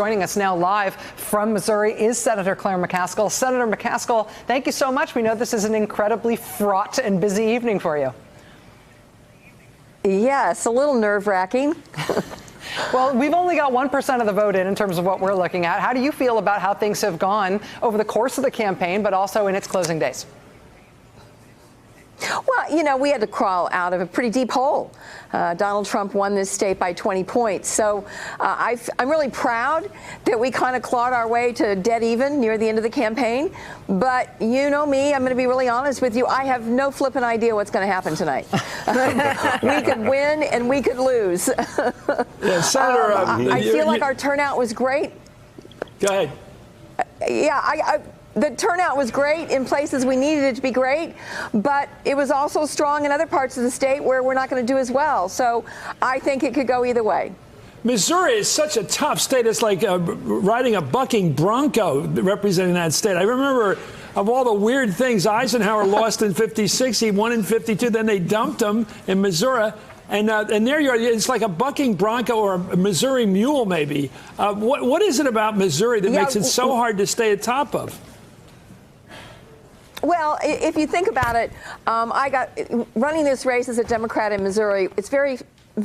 Joining us now live from Missouri is Senator Claire McCaskill. Senator McCaskill, thank you so much. We know this is an incredibly fraught and busy evening for you. Yes, a little nerve-wracking. Well, we've only got 1% of the vote in terms of what we're looking at. How do you feel about how things have gone over the course of the campaign, but also in its closing days? Well, you know, we had to crawl out of a pretty deep hole. Donald Trump won this state by 20 points. So I'm really proud that we kind of clawed our way to dead even near the end of the campaign. But you know me, I'm going to be really honest with you. I have no flippant idea what's going to happen tonight. We could win and we could lose. Yeah, Senator, I feel like our turnout was great. Go ahead. Yeah, the turnout was great in places we needed it to be great, but it was also strong in other parts of the state where we're not going to do as well. So I think it could go either way. Missouri is such a tough state. It's like riding a bucking bronco representing that state. I remember of all the weird things, Eisenhower lost in 56, he won in 52, then they dumped him in Missouri. And there you are. It's like a bucking bronco or a Missouri mule, maybe. What is it about Missouri that makes it so hard to stay at top of? Well, if you think about it, running this race as a Democrat in Missouri.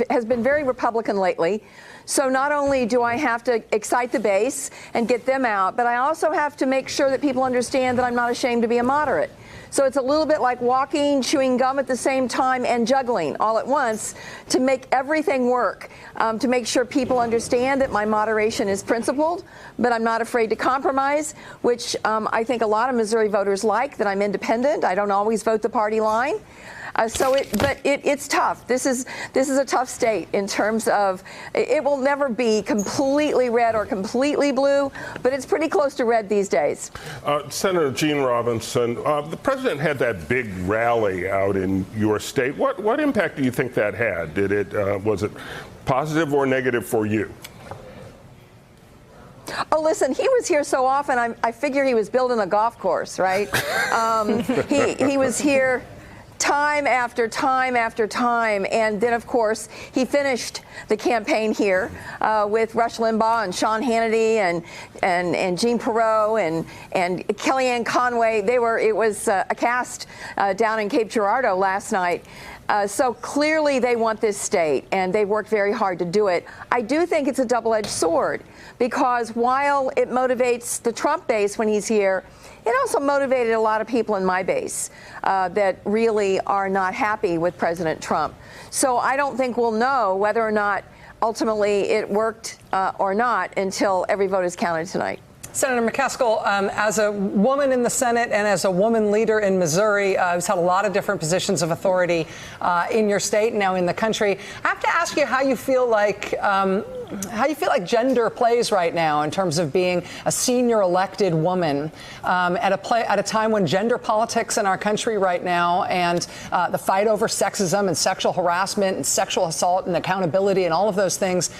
Has been very Republican lately. So not only do I have to excite the base and get them out, but I also have to make sure that people understand that I'm not ashamed to be a moderate. So it's a little bit like walking, chewing gum at the same time, and juggling all at once to make everything work, to make sure people understand that my moderation is principled, but I'm not afraid to compromise, which I think a lot of Missouri voters like, that I'm independent. I don't always vote the party line. But it's tough. This is a tough state in terms of it will never be completely red or completely blue, but it's pretty close to red these days. Senator Gene Robinson, the president had that big rally out in your state. What impact do you think that had? Was it positive or negative for you? Oh, listen, he was here so often, I figure he was building a golf course, right? He was here time after time after time, and then of course he finished the campaign here with Rush Limbaugh and Sean Hannity and Jean Perot and Kellyanne Conway. It was a cast down in Cape Girardeau last night. So clearly they want this state, and they worked very hard to do it. I do think it's a double-edged sword, because while it motivates the Trump base when he's here, it also motivated a lot of people in my base that really are not happy with President Trump. So I don't think we'll know whether or not ultimately it worked or not until every vote is counted tonight. Senator McCaskill, as a woman in the Senate and as a woman leader in Missouri, who's had a lot of different positions of authority in your state and now in the country, I have to ask you how you feel like gender plays right now in terms of being a senior elected woman at a time when gender politics in our country right now and the fight over sexism and sexual harassment and sexual assault and accountability and all of those things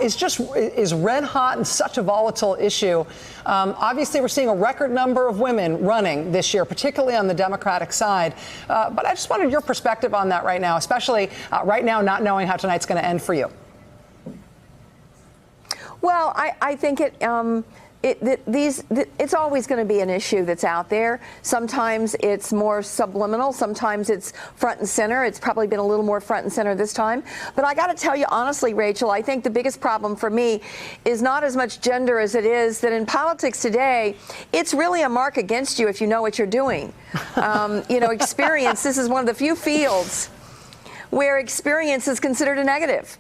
is red hot and such a volatile issue. Obviously, we're seeing a record number of women running this year, particularly on the Democratic side. But I just wanted your perspective on that right now, especially right now not knowing how tonight's going to end for you. Well, I think it's always going to be an issue that's out there. Sometimes it's more subliminal. Sometimes it's front and center. It's probably been a little more front and center this time. But I got to tell you honestly, Rachel, I think the biggest problem for me is not as much gender as it is that in politics today, it's really a mark against you if you know what you're doing. Experience, this is one of the few fields where experience is considered a negative.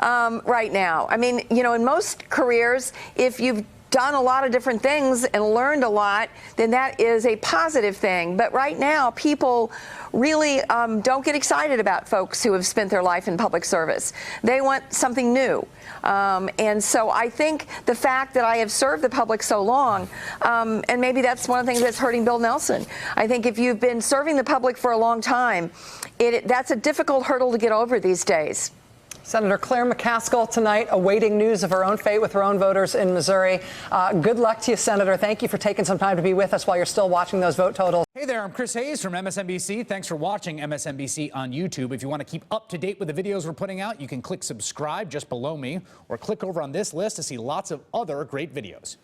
Right now. I mean, in most careers, if you've done a lot of different things and learned a lot, then that is a positive thing. But right now, people really don't get excited about folks who have spent their life in public service. They want something new. And so I think the fact that I have served the public so long, and maybe that's one of the things that's hurting Bill Nelson. I think if you've been serving the public for a long time, that's a difficult hurdle to get over these days. Senator Claire McCaskill tonight awaiting news of her own fate with her own voters in Missouri. Good luck to you, Senator. Thank you for taking some time to be with us while you're still watching those vote totals. Hey there, I'm Chris Hayes from MSNBC. Thanks for watching MSNBC on YouTube. If you want to keep up to date with the videos we're putting out, you can click subscribe just below me or click over on this list to see lots of other great videos.